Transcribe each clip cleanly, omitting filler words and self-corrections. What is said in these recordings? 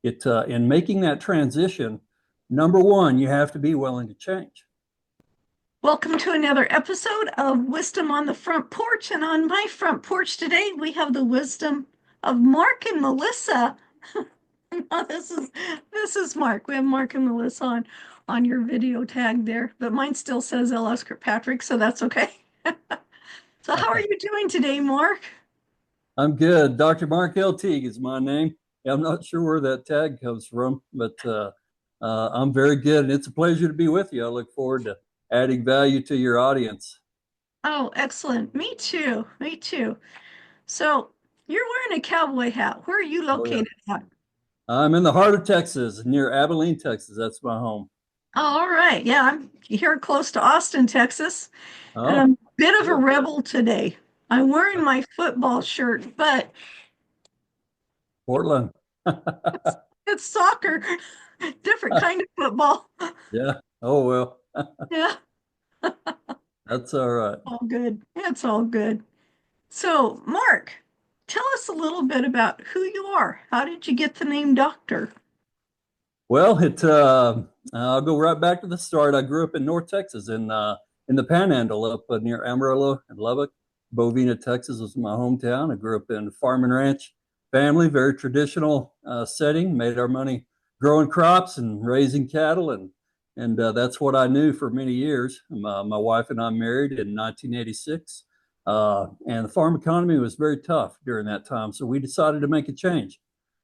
In making that transition, number one, you have to be willing to change. Welcome to another episode of Wisdom on the Front Porch. And on my front porch today, we have the wisdom of Mark and Melissa. No, this is Mark. We have Mark and Melissa on your video tag there, but mine still says LS Kirkpatrick, so that's okay. So how are you doing today, Mark? I'm good. Dr. Mark Teague is my name. I'm not sure where that tag comes from, but I'm very good, and it's a pleasure to be with you. I look forward to adding value to your audience. Oh, excellent. Me too. Me too. So you're wearing a cowboy hat. Where are you Oh, yeah. located at? I'm in the heart of Texas, near Abilene, Texas. That's my home. All right. Yeah, I'm here close to Austin, Texas. And I'm Oh, a bit of a good. rebel today. I'm wearing my football shirt, but Portland. it's soccer, different kind of football. Yeah. Oh, well, Yeah, that's all right. all good. It's all good. So, Mark, tell us a little bit about who you are. How did you get the name doctor? Well, I'll go right back to the start. I grew up in North Texas in the Panhandle up near Amarillo and Lubbock. Bovina, Texas was my hometown. I grew up in a farm and ranch family, very traditional setting. Made our money growing crops and raising cattle, and that's what I knew for many years. My wife and I married in 1986, and the farm economy was very tough during that time. So we decided to make a change.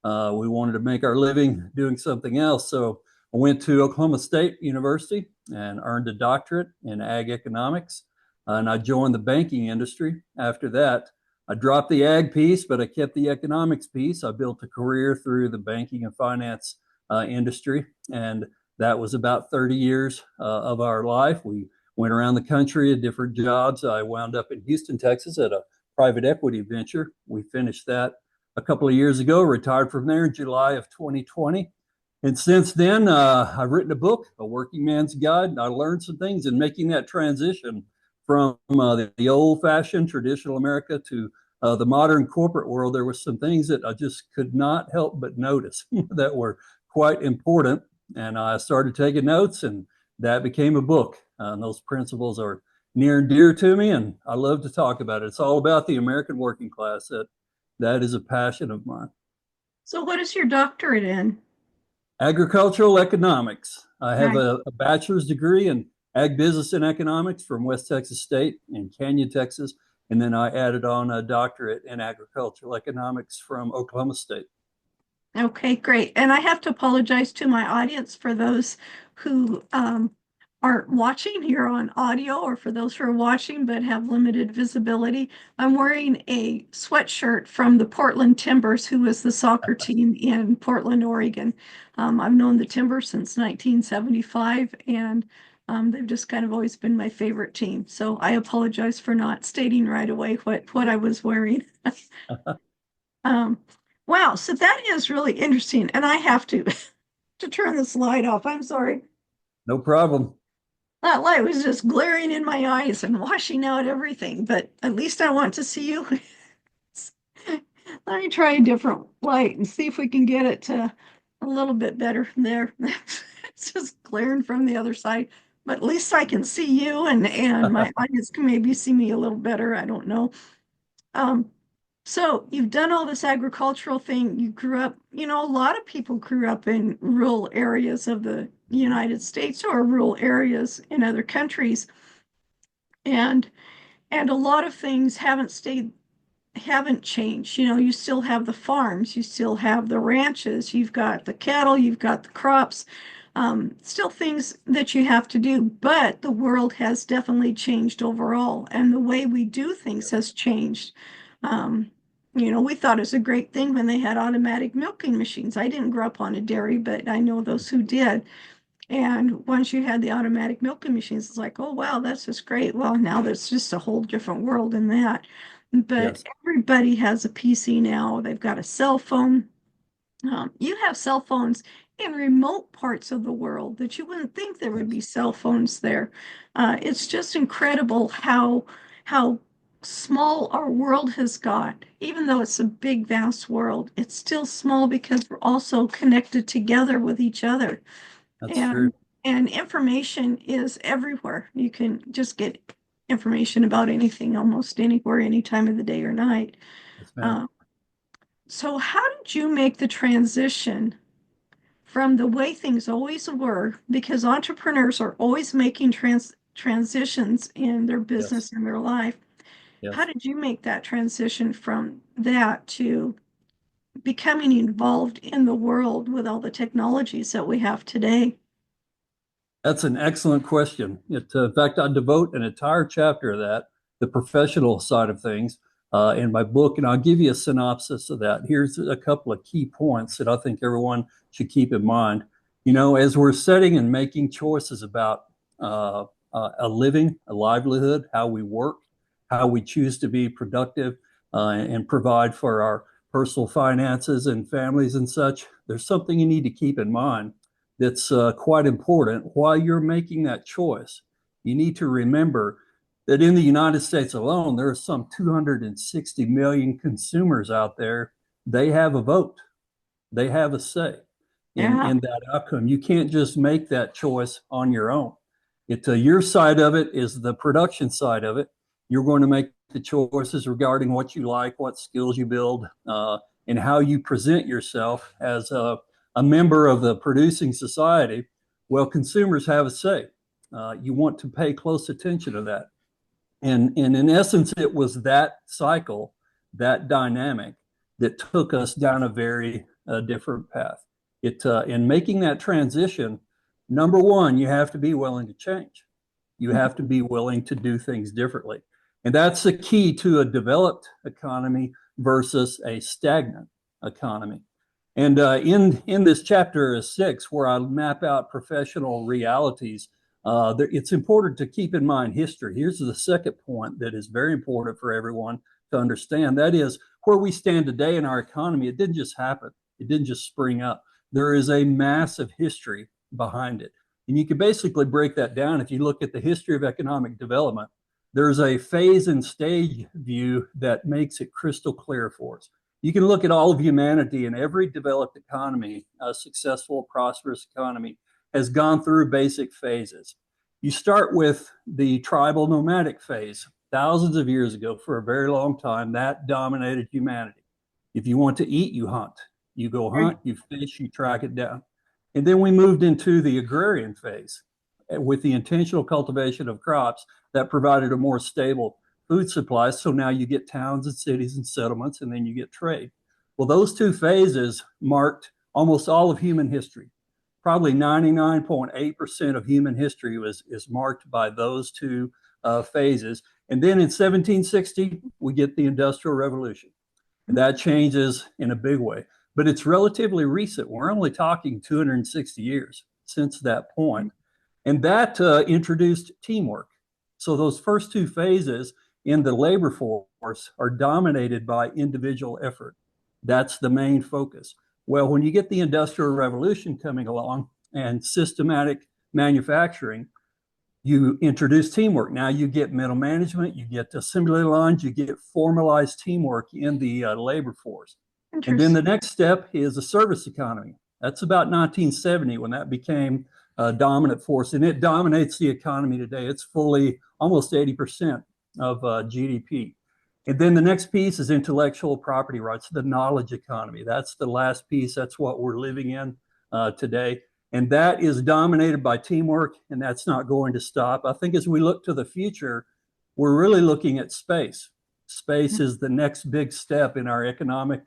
We wanted to make our living doing something else. So I went to Oklahoma State University and earned a doctorate in ag economics. And I joined the banking industry. After that, I dropped the ag piece, but I kept the economics piece. I built a career through the banking and finance industry. And that was about 30 years of our life. We went around the country at different jobs. I wound up in Houston, Texas at a private equity venture. We finished that a couple of years ago, retired from there in July of 2020. And since then, I've written a book, A Working Man's Guide. And I learned some things in making that transition from the old fashioned traditional America to the modern corporate world. There were some things that I just could not help but notice that were quite important. And I started taking notes, and that became a book. And those principles are near and dear to me, and I love to talk about it. It's all about the American working class. That is a passion of mine. So, what is your doctorate in? Agricultural economics. I have Right. a bachelor's degree in ag business and economics from West Texas State in Canyon, Texas. And then I added on a doctorate in agricultural economics from Oklahoma State. Okay, great. And I have to apologize to my audience for those who aren't watching here on audio, or for those who are watching but have limited visibility. I'm wearing a sweatshirt from the Portland Timbers, who is the soccer team in Portland, Oregon. I've known the Timbers since 1975, and they've just kind of always been my favorite team. So I apologize for not stating right away what I was wearing. Um, wow, so that is really interesting. And I have to to turn this light off. I'm sorry. No problem. That light was just glaring in my eyes and washing out everything, but at least I want to see you. Let me try a different light and see if we can get it to a little bit better there. It's just glaring from the other side, but at least I can see you, and my audience can maybe see me a little better. I don't know. Um, So you've done all this agricultural thing. You grew up, a lot of people grew up in rural areas of the United States or rural areas in other countries. And and a lot of things haven't changed. You still have the farms, you still have the ranches, you've got the cattle, you've got the crops, still things that you have to do. But the world has definitely changed overall, and the way we do things has changed. Um, we thought it was a great thing when they had automatic milking machines. I didn't grow up on a dairy, but I know those who did. And once you had the automatic milking machines, it's like, oh, wow, that's just great. Well, now there's just a whole different world in that. But Yes. everybody has a PC now. They've got a cell phone. You have cell phones in remote parts of the world that you wouldn't think there would Yes. be cell phones there. It's just incredible how small our world has got. Even though it's a big, vast world, it's still small because we're also connected together with each other. That's true. And information is everywhere. You can just get information about anything almost anywhere, any time of the day or night. Yes, ma'am. Uh, so how did you make the transition from the way things always were, because entrepreneurs are always making transitions in their Yes. business and their life. How Yes. did you make that transition from that to becoming involved in the world with all the technologies that we have today? That's an excellent question. In fact, I devote an entire chapter of that, the professional side of things, in my book, and I'll give you a synopsis of that. Here's a couple of key points that I think everyone should keep in mind. You know, as we're setting and making choices about a living, a livelihood, how we work, how we choose to be productive, and provide for our personal finances and families and such, there's something you need to keep in mind that's quite important while you're making that choice. You need to remember that in the United States alone, there are some 260 million consumers out there. They have a vote, they have a say Yeah. in that outcome. You can't just make that choice on your own. Your side of it is the production side of it. You're going to make the choices regarding what you like, what skills you build, and how you present yourself as a member of the producing society. Well, consumers have a say. You want to pay close attention to that. And in essence, it was that cycle, that dynamic that took us down a very different path. In making that transition, number one, you have to be willing to change. You have to be willing to do things differently. And that's the key to a developed economy versus a stagnant economy. And in this chapter 6, where I map out professional realities, it's important to keep in mind history. Here's the second point that is very important for everyone to understand. That is where we stand today in our economy. It didn't just happen. It didn't just spring up. There is a massive history behind it. And you can basically break that down. If you look at the history of economic development, there's a phase and stage view that makes it crystal clear for us. You can look at all of humanity, and every developed economy, a successful, prosperous economy, has gone through basic phases. You start with the tribal nomadic phase. Thousands of years ago, for a very long time, that dominated humanity. If you want to eat, you hunt. You go hunt, you fish, you track it down. And then we moved into the agrarian phase with the intentional cultivation of crops that provided a more stable food supply. So now you get towns and cities and settlements, and then you get trade. Well, those two phases marked almost all of human history. Probably 99.8% of human history is marked by those two phases. And then in 1760, we get the Industrial Revolution. And that changes in a big way. But it's relatively recent. We're only talking 260 years since that point. And that introduced teamwork. So those first two phases in the labor force are dominated by individual effort. That's the main focus. Well, when you get the Industrial Revolution coming along and systematic manufacturing, you introduce teamwork. Now you get middle management, you get assembly lines, you get formalized teamwork in the labor force. And then the Interesting. next step is a service economy. That's about 1970 when that became a dominant force, and it dominates the economy today. It's fully almost 80% of GDP. And then the next piece is intellectual property rights, the knowledge economy. That's the last piece. That's what we're living in today. And that is dominated by teamwork, and that's not going to stop. I think as we look to the future, we're really looking at space. Space is the next big step in our economic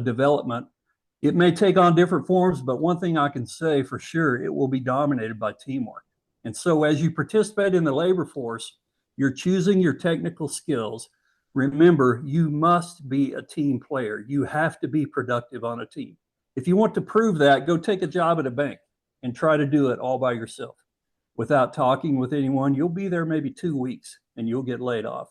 development. It may take on different forms, but one thing I can say for sure, it will be dominated by teamwork. And so as you participate in the labor force, you're choosing your technical skills. Remember, you must be a team player. You have to be productive on a team. If you want to prove that, go take a job at a bank and try to do it all by yourself without talking with anyone. You'll be there maybe 2 weeks and you'll get laid off.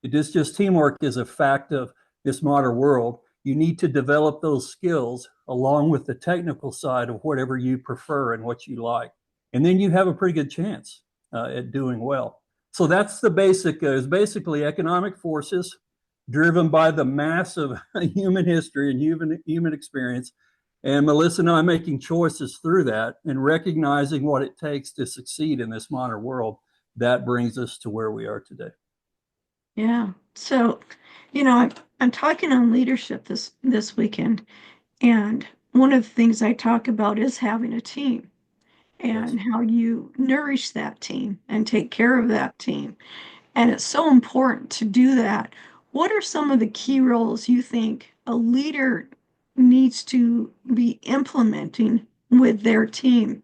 It is just teamwork is a fact of this modern world. You need to develop those skills along with the technical side of whatever you prefer and what you like. And then you have a pretty good chance at doing well. So that's the basic, is basically economic forces driven by the mass of human history and human experience. And Melissa and I making choices through that and recognizing what it takes to succeed in this modern world. That brings us to where we are today. Yeah. So, I'm talking on leadership this weekend, and one of the things I talk about is having a team Yes. and how you nourish that team and take care of that team. And it's so important to do that. What are some of the key roles you think a leader needs to be implementing with their team?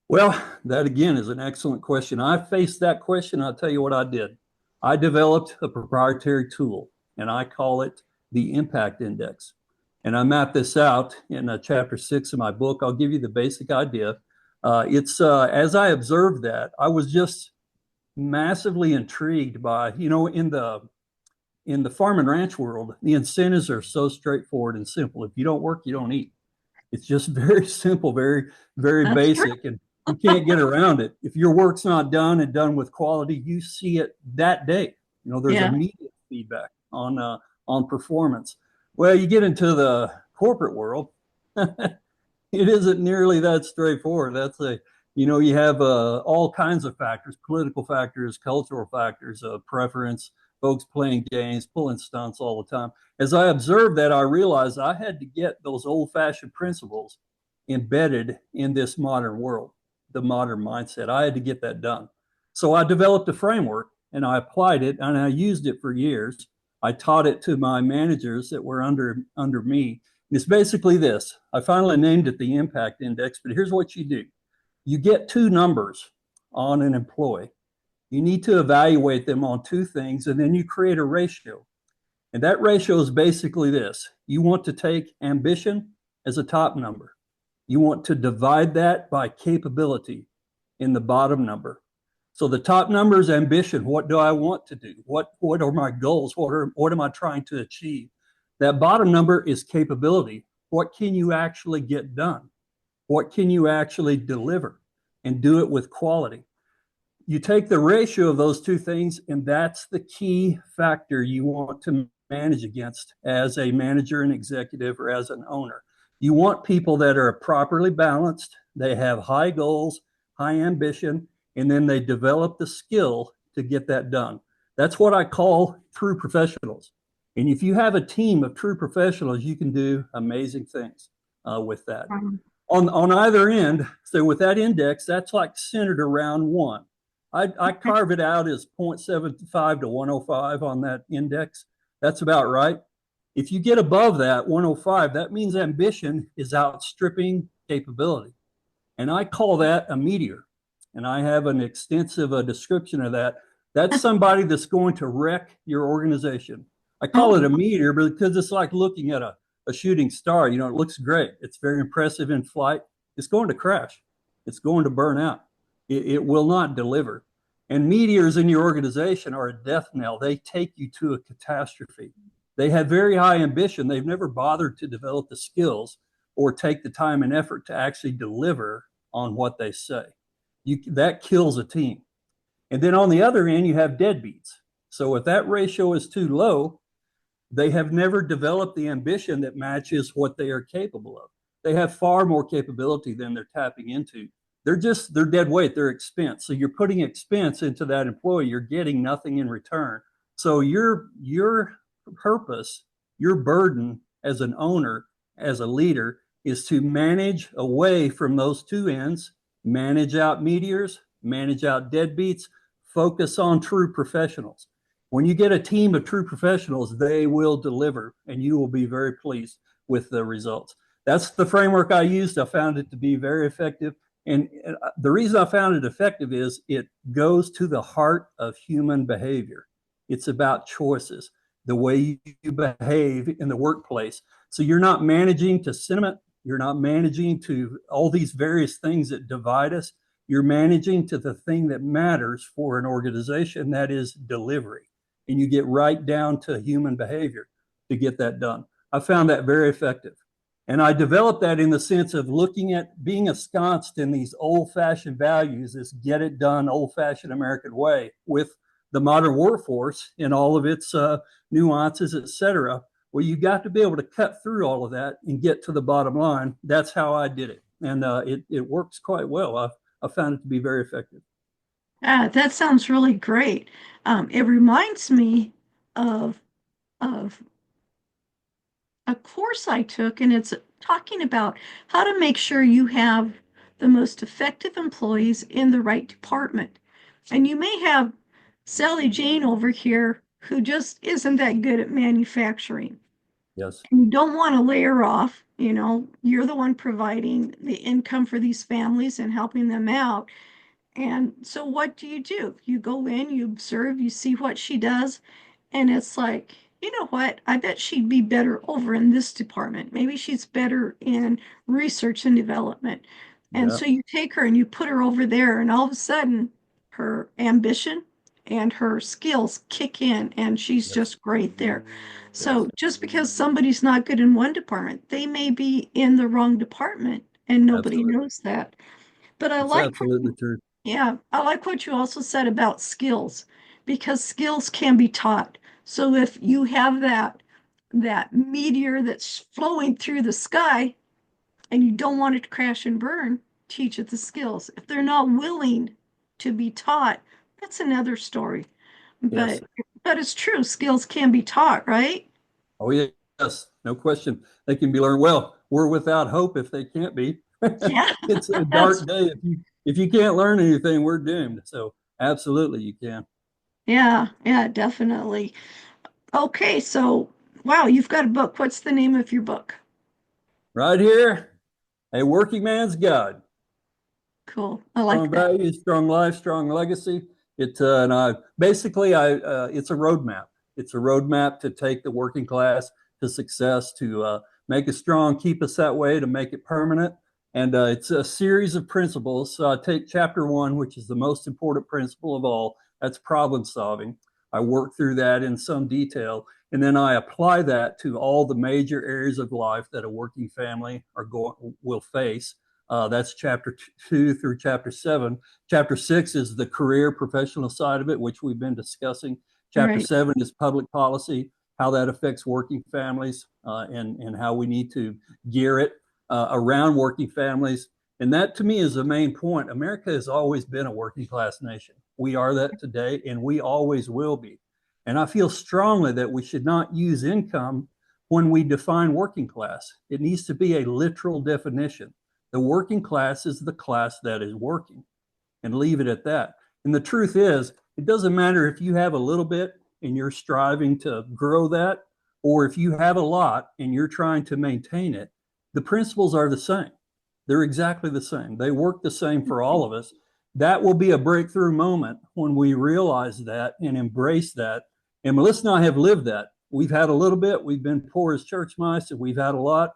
Well, that again is an excellent question. I faced that question. I'll tell you what I did. I developed a proprietary tool, and I call it the Impact Index. And I map this out in chapter 6 of my book. I'll give you the basic idea. It's as I observed that, I was just massively intrigued by, in the farm and ranch world, the incentives are so straightforward and simple. If you don't work, you don't eat. It's just very simple, very, very That's true. basic, and you can't get around it. If your work's not done and done with quality, you see it that day. There's Yeah. immediate feedback on performance. Well, you get into the corporate world, it isn't nearly that straightforward. You have all kinds of factors, political factors, cultural factors, preference, folks playing games, pulling stunts all the time. As I observed that, I realized I had to get those old fashioned principles embedded in this modern world, the modern mindset. I had to get that done. So I developed a framework and I applied it and I used it for years. I taught it to my managers that were under me. It's basically this. I finally named it the Impact Index, but here's what you do. You get two numbers on an employee. You need to evaluate them on two things, and then you create a ratio. And that ratio is basically this. You want to take ambition as a top number. You want to divide that by capability in the bottom number. So the top number is ambition. What do I want to do? What are my goals? What am I trying to achieve? That bottom number is capability. What can you actually get done? What can you actually deliver and do it with quality? You take the ratio of those two things, and that's the key factor you want to manage against as a manager, an executive, or as an owner. You want people that are properly balanced, they have high goals, high ambition, and then they develop the skill to get that done. That's what I call true professionals. And if you have a team of true professionals, you can do amazing things with that. On either end, so with that index, that's like centered around one. I carve it out as 0.75 to 105 on that index. That's about right. If you get above that 105, that means ambition is outstripping capability. And I call that a meteor. And I have an extensive description of that. That's somebody that's going to wreck your organization. I call it a meteor because it's like looking at a shooting star. It looks great. It's very impressive in flight. It's going to crash. It's going to burn out. It will not deliver. And meteors in your organization are a death knell. They take you to a catastrophe. They have very high ambition. They've never bothered to develop the skills or take the time and effort to actually deliver on what they say. That kills a team. And then on the other end, you have deadbeats. So if that ratio is too low, they have never developed the ambition that matches what they are capable of. They have far more capability than they're tapping into. They're dead weight, they're expense. So you're putting expense into that employee, you're getting nothing in return. So your purpose, your burden as an owner, as a leader, is to manage away from those two ends, manage out meteors, manage out deadbeats, focus on true professionals. When you get a team of true professionals, they will deliver and you will be very pleased with the results. That's the framework I used. I found it to be very effective. And the reason I found it effective is it goes to the heart of human behavior. It's about choices, the way you behave in the workplace. So you're not managing to sentiment. You're not managing to all these various things that divide us. You're managing to the thing that matters for an organization, that is delivery. And you get right down to human behavior to get that done. I found that very effective. And I developed that in the sense of looking at being ensconced in these old-fashioned values, this get it done old-fashioned American way, with the modern workforce in all of its nuances, et cetera. Well, you got to be able to cut through all of that and get to the bottom line. That's how I did it. And it works quite well. I found it to be very effective. That sounds really great. It reminds me of of a course I took, and it's talking about how to make sure you have the most effective employees in the right department. And you may have Sally Jane over here who just isn't that good at manufacturing. Yes. And you don't want to lay her off. You're the one providing the income for these families and helping them out. And so what do? You go in, you observe, you see what she does, and it's like, you know what? I bet she'd be better over in this department. Maybe she's better in research and development. And Yeah. so you take her and you put her over there, and all of a sudden, her ambition and her skills kick in, and she's Yes. just great there. So Yes. just because somebody's not good in one department, they may be in the wrong department, and nobody Absolutely. knows that. But It's absolutely true. yeah, I like what you also said about skills, because skills can be taught. So if you have that meteor that's flowing through the sky and you don't want it to crash and burn, teach it the skills. If they're not willing to be taught, that's another story. Yes. But it's true, skills can be taught, right? Oh, yes. No question. They can be learned. Well, we're without hope if they can't be. Yeah, It's a that's dark day. If you can't learn anything, we're doomed. So absolutely you can. yeah, definitely. Okay, so wow, you've got a book. What's the name of your book? Right here, a working man's guide. Cool. I like Strong that. values, strong life, strong legacy. And I basically it's a roadmap. It's a roadmap to take the working class to success, to make it strong, keep us that way, to make it permanent. And it's a series of principles. So I take chapter one, which is the most important principle of all. That's problem solving. I work through that in some detail, and then I apply that to all the major areas of life that a working family will face. That's chapter two through chapter seven. Chapter six is the career professional side of it, which we've been discussing. Chapter Right. seven is public policy, how that affects working families, and how we need to gear it around working families. And that to me is the main point. America has always been a working class nation. We are that today, and we always will be. And I feel strongly that we should not use income when we define working class. It needs to be a literal definition. The working class is the class that is working, and leave it at that. And the truth is, it doesn't matter if you have a little bit and you're striving to grow that, or if you have a lot and you're trying to maintain it. The principles are the same. They're exactly the same. They work the same for all of us. That will be a breakthrough moment when we realize that and embrace that. And Melissa and I have lived that. We've had a little bit. We've been poor as church mice, and we've had a lot.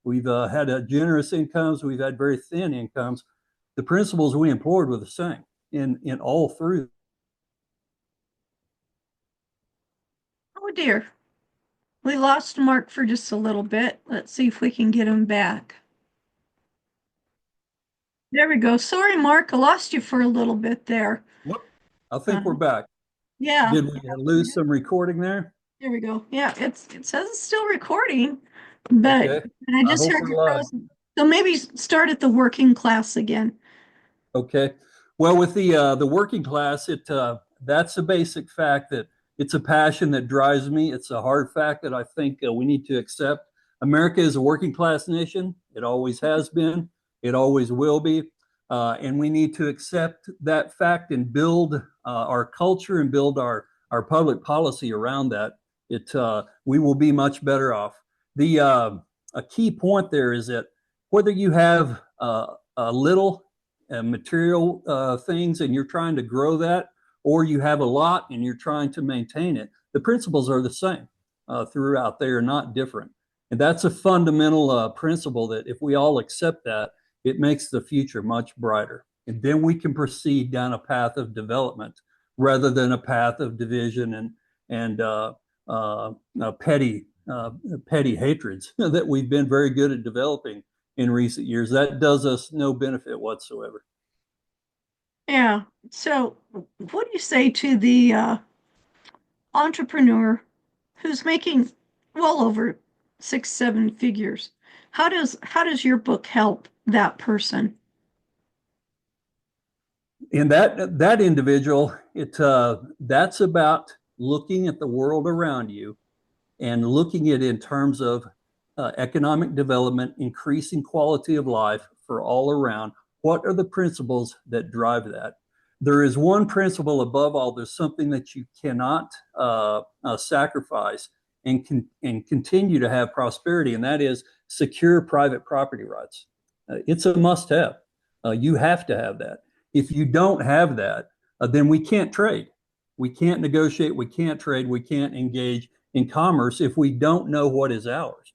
We've had generous incomes. We've had very thin incomes. The principles we employed were the same in all through. Oh dear. We lost Mark for just a little bit. Let's see if we can get him back. There we go. Sorry, Mark, I lost you for a little bit there. Whoop, I Uh, think we're back. yeah, Did we lose some recording there? there we go. Yeah, it says it's still recording, but Okay. I I just hope heard we're you live. frozen. So maybe start at the working class again. Okay. Well, with the working class, that's a basic fact that it's a passion that drives me. It's a hard fact that I think we need to accept. America is a working class nation. It always has been. It always will be. And we need to accept that fact and build our culture and build our public policy around that. We will be much better off. The A key point there is that whether you have a little material things and you're trying to grow that, or you have a lot and you're trying to maintain it, the principles are the same throughout. They are not different. And that's a fundamental principle that if we all accept that, it makes the future much brighter. And then we can proceed down a path of development rather than a path of division and petty petty hatreds that we've been very good at developing in recent years. That does us no benefit whatsoever. Yeah. So, what do you say to the entrepreneur who's making well over 6, 7 figures? How does your book help that person? And that individual, that's about looking at the world around you and looking at it in terms of economic development, increasing quality of life for all around. What are the principles that drive that? There is one principle above all. There's something that you cannot sacrifice and continue to have prosperity, and that is secure private property rights. It's a must-have. You have to have that. If you don't have that, then we can't trade. We can't negotiate. We can't trade. We can't engage in commerce if we don't know what is ours.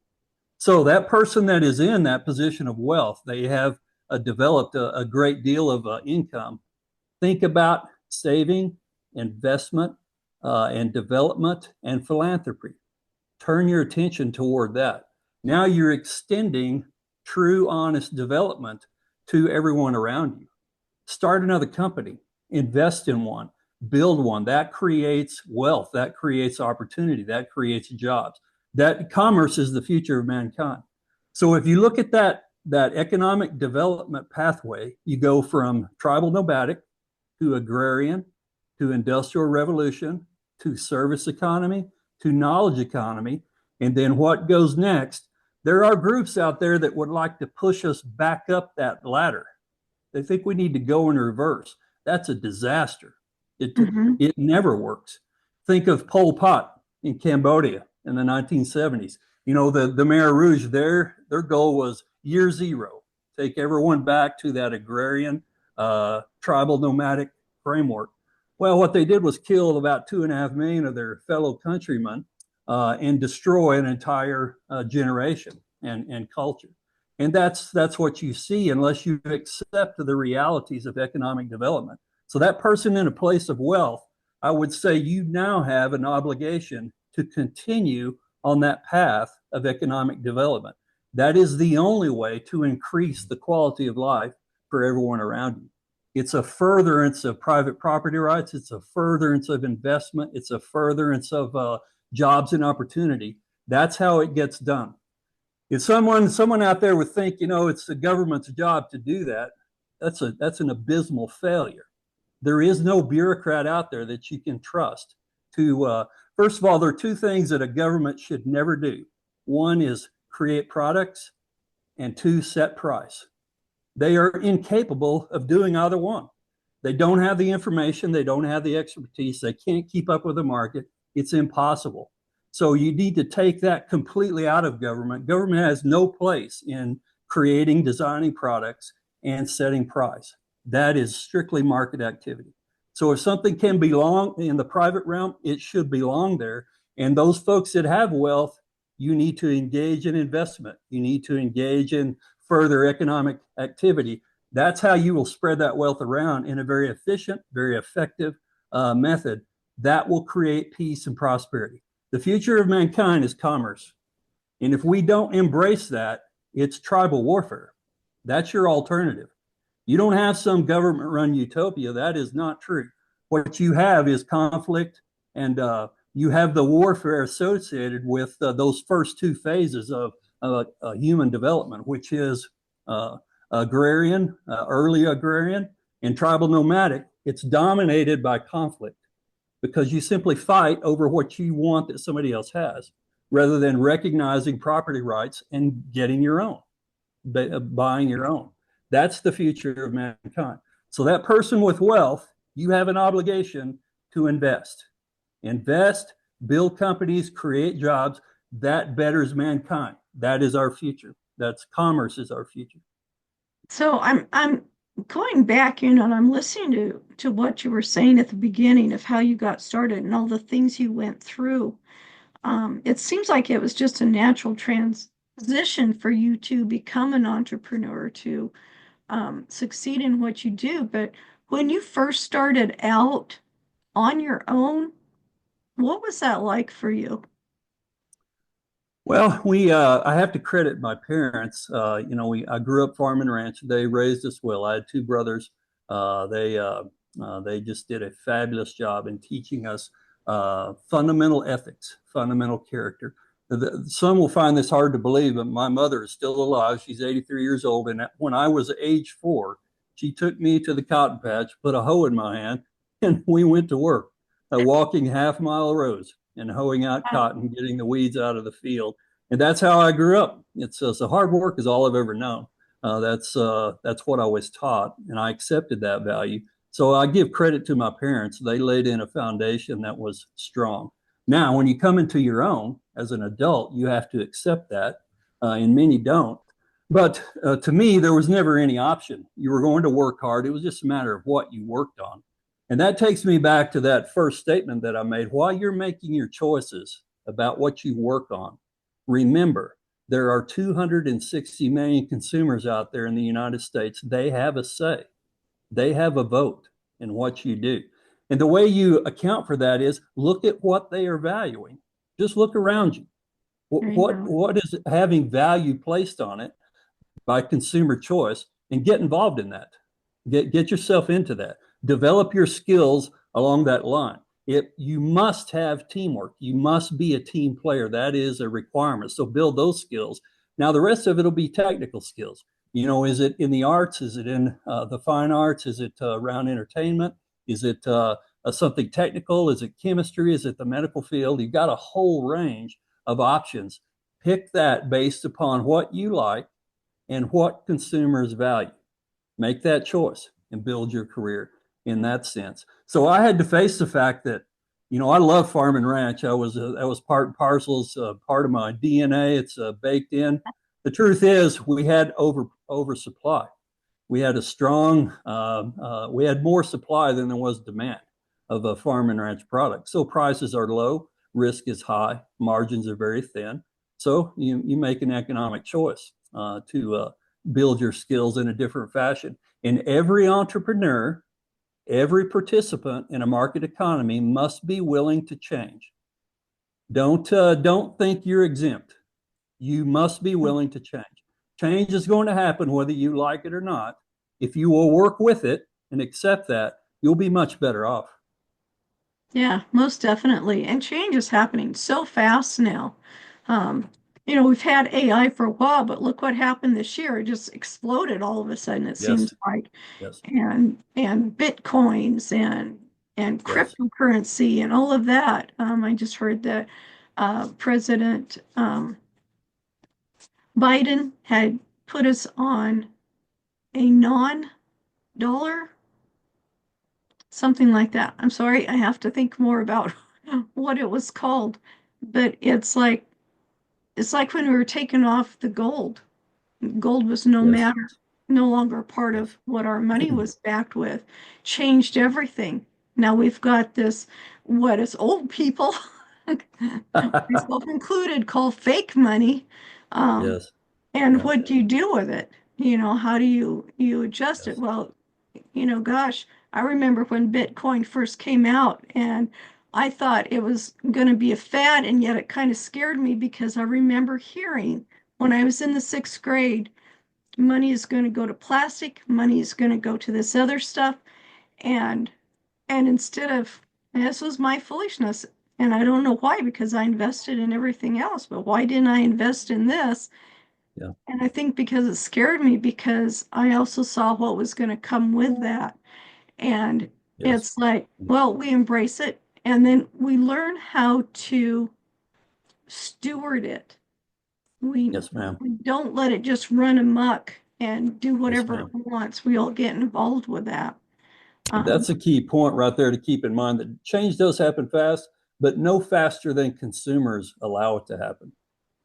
So that person that is in that position of wealth, they have developed a great deal of income. Think about saving, investment, and development and philanthropy. Turn your attention toward that. Now you're extending true, honest development to everyone around you. Start another company, invest in one, build one. That creates wealth, that creates opportunity, that creates jobs. That commerce is the future of mankind. So if you look at that economic development pathway, you go from tribal nomadic to agrarian to industrial revolution to service economy to knowledge economy. And then what goes next? There are groups out there that would like to push us back up that ladder. They think we need to go in reverse. That's a disaster. It, Hmm. it never works. Think of Pol Pot in Cambodia in the 1970s. You know, the Khmer Rouge, their goal was year zero, take everyone back to that agrarian, tribal nomadic framework. Well, what they did was kill about 2.5 million of their fellow countrymen and destroy an entire generation and culture. And that's what you see unless you accept the realities of economic development. So that person in a place of wealth, I would say you now have an obligation to continue on that path of economic development. That is the only way to increase the quality of life for everyone around you. It's a furtherance of private property rights. It's a furtherance of investment. It's a furtherance of jobs and opportunity. That's how it gets done. If someone out there would think, it's the government's job to do that, that's an abysmal failure. There is no bureaucrat out there that you can trust to. First of all, there are two things that a government should never do. One is create products, and two, set price. They are incapable of doing either one. They don't have the information. They don't have the expertise. They can't keep up with the market. It's impossible. So you need to take that completely out of government. Government has no place in creating, designing products and setting price. That is strictly market activity. So if something can belong in the private realm, it should belong there. And those folks that have wealth, you need to engage in investment. You need to engage in further economic activity. That's how you will spread that wealth around in a very efficient, very effective method that will create peace and prosperity. The future of mankind is commerce. And if we don't embrace that, it's tribal warfare. That's your alternative. You don't have some government run utopia. That is not true. What you have is conflict, and you have the warfare associated with those first two phases of human development, which is agrarian, early agrarian, and tribal nomadic. It's dominated by conflict because you simply fight over what you want that somebody else has rather than recognizing property rights and getting your own, buying your own. That's the future of mankind. So that person with wealth, you have an obligation to invest. Invest, build companies, create jobs. That betters mankind. That is our future. That's commerce is our future. So I'm going back, and I'm listening to what you were saying at the beginning of how you got started and all the things you went through. It seems like it was just a natural transition for you to become an entrepreneur, to succeed in what you do. But when you first started out on your own, what was that like for you? Well, I have to credit my parents. I grew up farm and ranch. They raised us well. I had two brothers. They just did a fabulous job in teaching us fundamental ethics, fundamental character. Some will find this hard to believe, but my mother is still alive. She's 83 years old. And when I was age 4, she took me to the cotton patch, put a hoe in my hand, and we went to work, walking half-mile rows and hoeing out Wow. cotton, getting the weeds out of the field. And that's how I grew up. It's so hard work is all I've ever known. That's what I was taught, and I accepted that value. So I give credit to my parents. They laid in a foundation that was strong. Now, when you come into your own as an adult, you have to accept that, and many don't. But to me, there was never any option. You were going to work hard. It was just a matter of what you worked on. And that takes me back to that first statement that I made. While you're making your choices about what you work on, remember, there are 260 million consumers out there in the United States. They have a say, they have a vote in what you do. And the way you account for that is look at what they are valuing. Just look around you. There you go. What is having value placed on it by consumer choice, and get involved in that. Get yourself into that. Develop your skills along that line. You must have teamwork. You must be a team player. That is a requirement. So build those skills. Now the rest of it will be technical skills. Is it in the arts? Is it in the fine arts? Is it around entertainment? Is it something technical? Is it chemistry? Is it the medical field? You've got a whole range of options. Pick that based upon what you like and what consumers value. Make that choice and build your career in that sense. So I had to face the fact that, I love farm and ranch. That was part and parcels, part of my DNA. It's baked in. The truth is, we had oversupply. We had we had more supply than there was demand of a farm and ranch product. So prices are low, risk is high, margins are very thin. So you make an economic choice to build your skills in a different fashion. And every entrepreneur, every participant in a market economy must be willing to change. Don't think you're exempt. You must be willing to change. Change is going to happen whether you like it or not. If you will work with it and accept that, you'll be much better off. Yeah, most definitely. And change is happening so fast now. Um, we've had AI for a while, but look what happened this year. It just exploded all of a sudden, it seems Yes, like. yes, And Bitcoins and yes. cryptocurrency and all of that. I just heard that President Biden had put us on a non-dollar, something like that. I'm sorry, I have to think more about what it was called, but it's like when we were taking off the gold. Gold was Yes, no longer a part yes. of what our money was backed with, changed everything. Now we've got this, what us old people, myself included, call fake money. Um, Yes, and yeah, what do you do with it? How do you adjust it? yes. Well, gosh, I remember when Bitcoin first came out and I thought it was going to be a fad, and yet it kind of scared me because I remember hearing when I was in the sixth grade, money is going to go to plastic, money is going to go to this other stuff, and instead of, and this was my foolishness, and I don't know why, because I invested in everything else, but why didn't I invest in this? Yeah, And I think because it scared me, because I also saw what was going to come with that. And yes, it's like, well, we embrace it and then we learn how to steward it. We, yes, ma'am. we don't let it just run amok and do Yes, whatever it ma'am. wants. We all get involved with that. Um, That's a key point right there to keep in mind that change does happen fast, but no faster than consumers allow it to happen.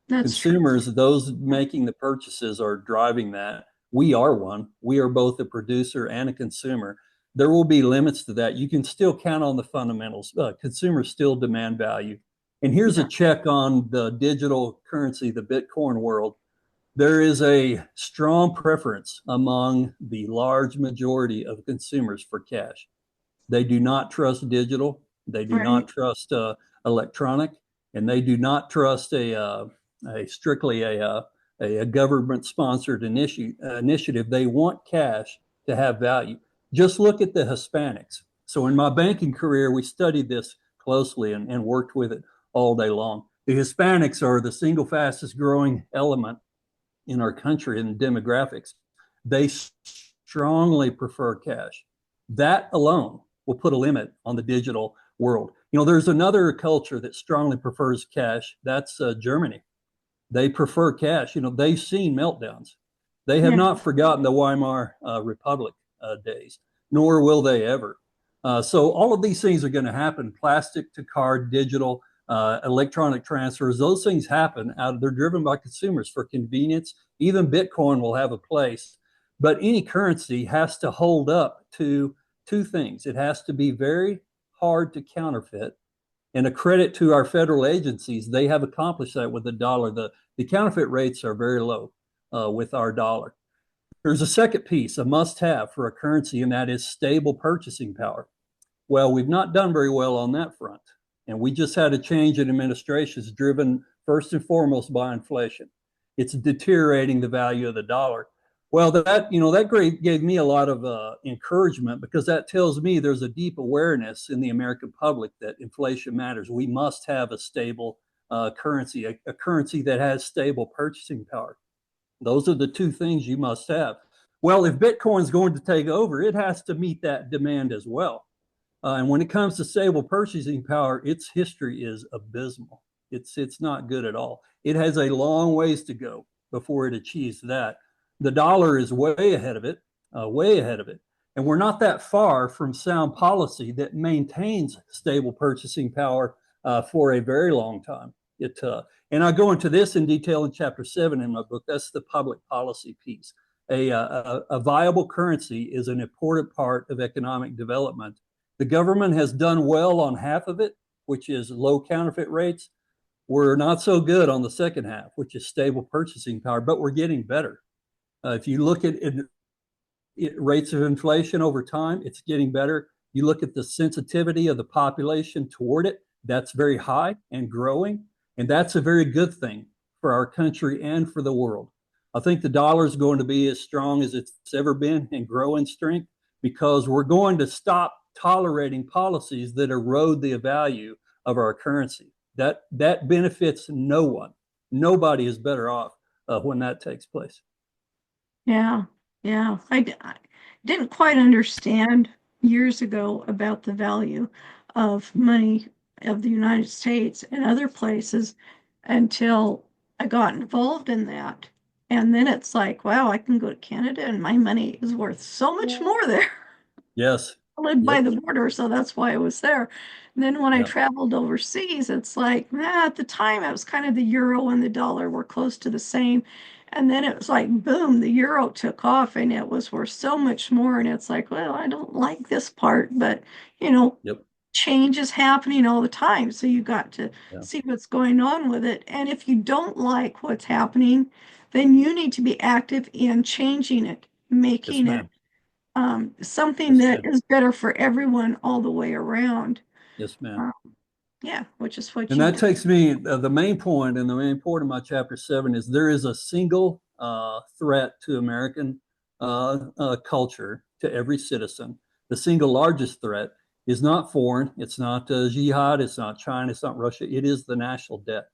that's true. Consumers, those making the purchases, are driving that. We are one. We are both a producer and a consumer. There will be limits to that. You can still count on the fundamentals. Consumers still demand value. And here's a Yeah, check on the digital currency, the Bitcoin world. There is a strong preference among the large majority of consumers for cash. They do not trust digital. They do right. not trust electronic, and they do not trust strictly a government-sponsored initiative. They want cash to have value. Just look at the Hispanics. So in my banking career, we studied this closely and worked with it all day long. The Hispanics are the single fastest growing element in our country in demographics. They strongly prefer cash. That alone will put a limit on the digital world. There's another culture that strongly prefers cash. That's Germany. They prefer cash. They've seen meltdowns. They have Yeah. not forgotten the Weimar Republic days, nor will they ever. So all of these things are going to happen: plastic to card, digital, electronic transfers. Those things happen they're driven by consumers for convenience. Even Bitcoin will have a place, but any currency has to hold up to two things. It has to be very hard to counterfeit, and a credit to our federal agencies, they have accomplished that with the dollar. The counterfeit rates are very low with our dollar. There's a second piece, a must-have for a currency, and that is stable purchasing power. Well, we've not done very well on that front, and we just had a change in administrations driven first and foremost by inflation. It's deteriorating the value of the dollar. Well, that gave me a lot of encouragement, because that tells me there's a deep awareness in the American public that inflation matters. We must have a stable currency, a currency that has stable purchasing power. Those are the two things you must have. Well, if Bitcoin's going to take over, it has to meet that demand as well. And when it comes to stable purchasing power, its history is abysmal. It's not good at all. It has a long ways to go before it achieves that. The dollar is way ahead of it, way ahead of it. And we're not that far from sound policy that maintains stable purchasing power for a very long time. And I go into this in detail in chapter 7 in my book. That's the public policy piece. A viable currency is an important part of economic development. The government has done well on half of it, which is low counterfeit rates. We're not so good on the second half, which is stable purchasing power, but we're getting better. If you look at rates of inflation over time, it's getting better. You look at the sensitivity of the population toward it, that's very high and growing. And that's a very good thing for our country and for the world. I think the dollar is going to be as strong as it's ever been and grow in strength, because we're going to stop tolerating policies that erode the value of our currency. That benefits no one. Nobody is better off when that takes place. Yeah, yeah. I didn't quite understand years ago about the value of money of the United States and other places until I got involved in that. And then it's like, wow, I can go to Canada and my money is worth so much more there. Yes. I lived by Yep. the border, so that's why I was there. And then when I Yep. traveled overseas, it's like, at the time it was kind of the euro and the dollar were close to the same. And then it was like, boom, the euro took off and it was worth so much more. And it's like, well, I don't like this part, but Yep. change is happening all the time. So you got to Yeah. see what's going on with it. And if you don't like what's happening, then you need to be active in changing it, Yes, making it ma'am. something Yes, that ma'am. is better for everyone all the way around. Yes, ma'am. Uh, yeah, which is what And you that do. takes me, the main point, and the main point of my chapter 7 is there is a single threat to American culture, to every citizen. The single largest threat is not foreign, it's not jihad, it's not China, it's not Russia, it is the national debt.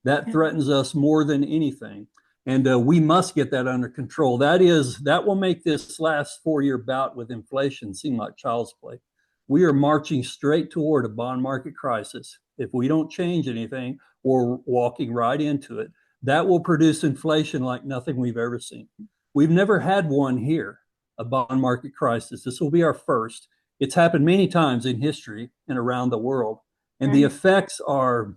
That Yeah. threatens us more than anything. And we must get that under control. That will make this last 4-year bout with inflation seem like child's play. We are marching straight toward a bond market crisis. If we don't change anything, we're walking right into it. That will produce inflation like nothing we've ever seen. We've never had one here, a bond market crisis. This will be our first. It's happened many times in history and around the world, and the Right. effects are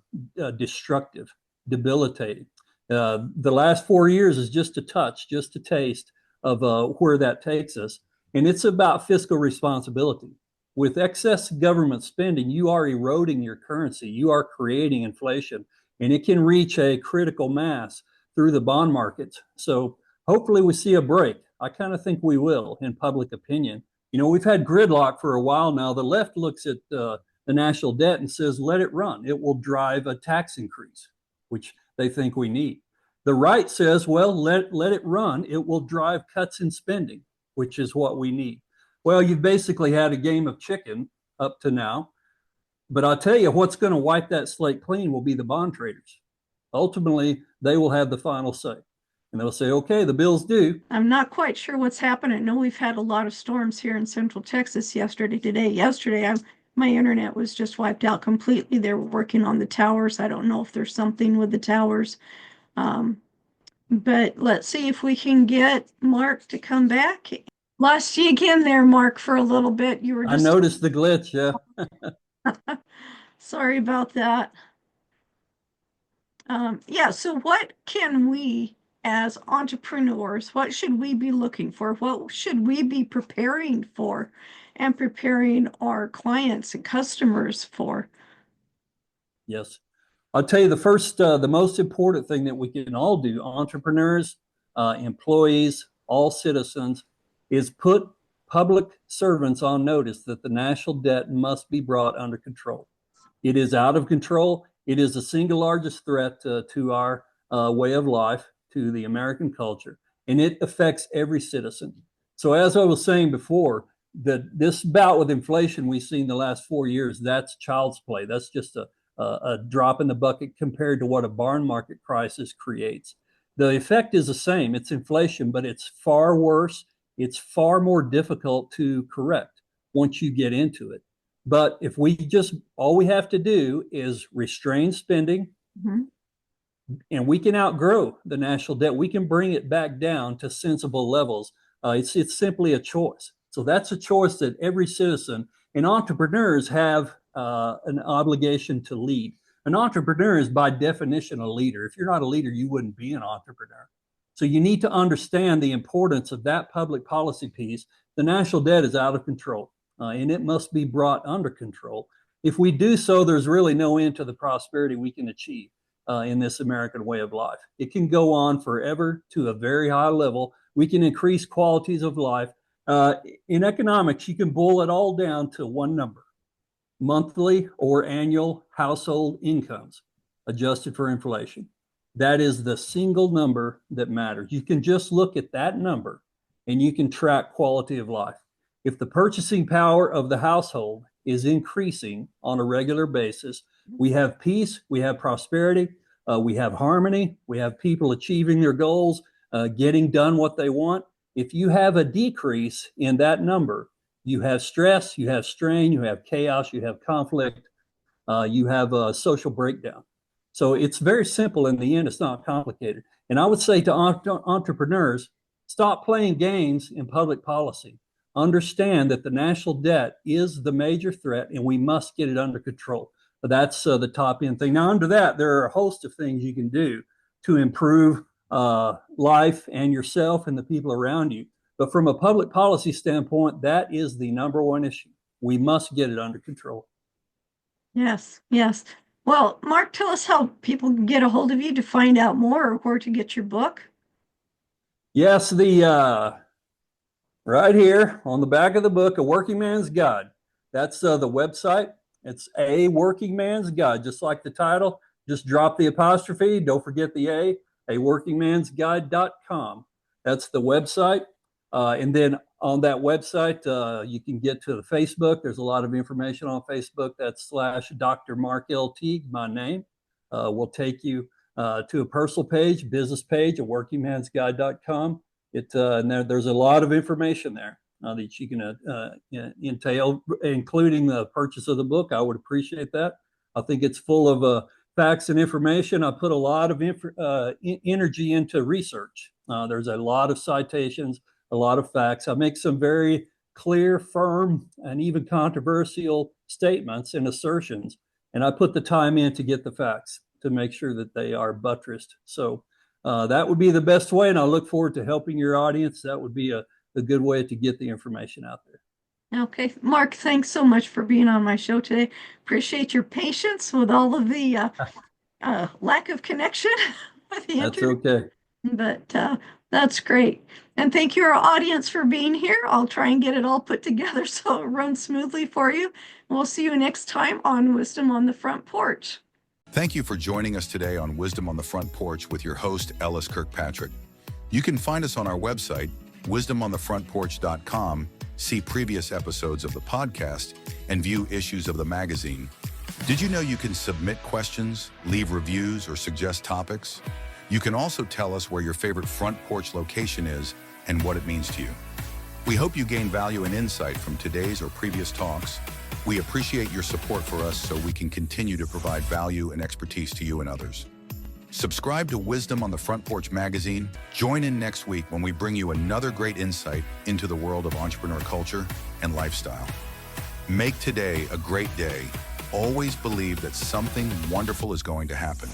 destructive, debilitating. The last 4 years is just a touch, just a taste of where that takes us. And it's about fiscal responsibility. With excess government spending, you are eroding your currency, you are creating inflation, and it can reach a critical mass through the bond markets. So hopefully we see a break. I kind of think we will in public opinion. We've had gridlock for a while now. The left looks at the national debt and says, let it run. It will drive a tax increase, which they think we need. The right says, well, let it run. It will drive cuts in spending, which is what we need. Well, you've basically had a game of chicken up to now. But I'll tell you, what's going to wipe that slate clean will be the bond traders. Ultimately, they will have the final say. And they'll say, okay, the bill's due. I'm not quite sure what's happened. I know we've had a lot of storms here in Central Texas today. Yesterday, my internet was just wiped out completely. They were working on the towers. I don't know if there's something with the towers. But let's see if we can get Mark to come back. Lost you again there, Mark, for a little bit. You were I just noticed the glitch. Yeah. sorry about that. Yeah, so what can we as entrepreneurs, what should we be looking for? What should we be preparing for and preparing our clients and customers for? Yes. I'll tell you the most important thing that we can all do, entrepreneurs, employees, all citizens, is put public servants on notice that the national debt must be brought under control. It is out of control. It is the single largest threat to our way of life, to the American culture, and it affects every citizen. So, as I was saying before, that this bout with inflation we've seen the last 4 years, that's child's play. That's just a drop in the bucket compared to what a barn market crisis creates. The effect is the same. It's inflation, but it's far worse. It's far more difficult to correct once you get into it. But if we just, all we have to do is restrain spending, Mhm. and we can outgrow the national debt. We can bring it back down to sensible levels. It's simply a choice. So that's a choice that every citizen and entrepreneurs have an obligation to lead. An entrepreneur is by definition a leader. If you're not a leader, you wouldn't be an entrepreneur. So you need to understand the importance of that public policy piece. The national debt is out of control, and it must be brought under control. If we do so, there's really no end to the prosperity we can achieve in this American way of life. It can go on forever to a very high level. We can increase qualities of life. In economics, you can boil it all down to one number: monthly or annual household incomes adjusted for inflation. That is the single number that matters. You can just look at that number and you can track quality of life. If the purchasing power of the household is increasing on a regular basis, we have peace, we have prosperity, we have harmony, we have people achieving their goals, getting done what they want. If you have a decrease in that number, you have stress, you have strain, you have chaos, you have conflict, you have a social breakdown. So it's very simple in the end. It's not complicated. And I would say to entrepreneurs, stop playing games in public policy. Understand that the national debt is the major threat and we must get it under control. But that's the top end thing. Now, under that, there are a host of things you can do to improve life and yourself and the people around you. But from a public policy standpoint, that is the number one issue. We must get it under control. Yes, yes. Well, Mark, tell us how people can get a hold of you to find out more or where to get your book. Yes, the right here on the back of the book, A Working Man's Guide. That's the website. It's A Working Man's Guide, just like the title. Just drop the apostrophe. Don't forget the A workingmansguide.com. That's the website. And then on that website, you can get to the Facebook. There's a lot of information on Facebook. That's / Dr. Mark L. Teague, my name. Will take you to a personal page, business page at workingmansguide.com. And there's a lot of information there that you can entail, including the purchase of the book. I would appreciate that. I think it's full of facts and information. I put a lot of energy into research. There's a lot of citations, a lot of facts. I make some very clear, firm, and even controversial statements and assertions, and I put the time in to get the facts to make sure that they are buttressed. So that would be the best way, and I look forward to helping your audience. That would be a good way to get the information out there. Okay, Mark, thanks so much for being on my show today. Appreciate your patience with all of the lack of connection with the That's internet, okay. but that's great. And thank you, our audience, for being here. I'll try and get it all put together so it runs smoothly for you. We'll see you next time on Wisdom on the Front Porch. Thank you for joining us today on Wisdom on the Front Porch with your host, LS Kirkpatrick. You can find us on our website, wisdomonthefrontporch.com, see previous episodes of the podcast, and view issues of the magazine. Did you know you can submit questions, leave reviews, or suggest topics? You can also tell us where your favorite front porch location is and what it means to you. We hope you gain value and insight from today's or previous talks. We appreciate your support for us so we can continue to provide value and expertise to you and others. Subscribe to Wisdom on the Front Porch magazine. Join in next week when we bring you another great insight into the world of entrepreneur culture and lifestyle. Make today a great day. Always believe that something wonderful is going to happen.